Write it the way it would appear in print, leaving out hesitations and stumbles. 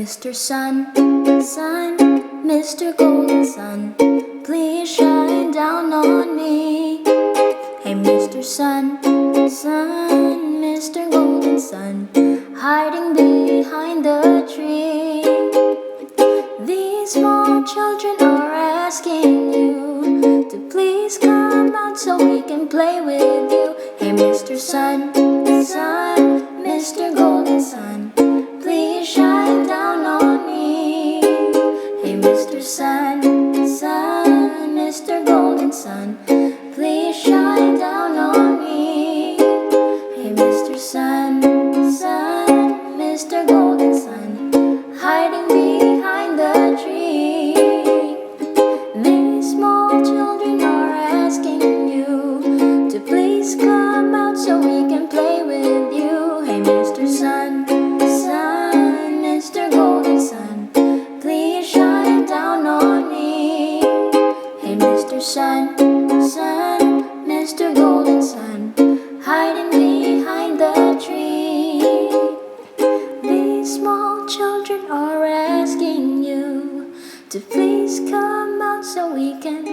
Mr. Sun, Sun, Mr. Golden Sun, please shine down on me. Hey Mr. Sun, Sun, Mr. Golden Sun, hiding behind the tree. These small children are asking you to please come out so we can play with you. Hey Mr. Sun, Sun, Mr. Golden Sun, please shine down on me. Hey Mr. Sun, Sun, Mr. Golden Sun, please shine down on me. Hey Mr. Sun, Sun, Mr. Golden Sun, hiding behind the tree. These small children are asking you to please come out so we can play with you. Hey Mr. Sun, Sun, Mr. Golden Sun, please shine down on me. Hey Mr. Sun, Sun, Mr. Golden Sun, hiding behind the tree. These small children are asking you to please come out so we can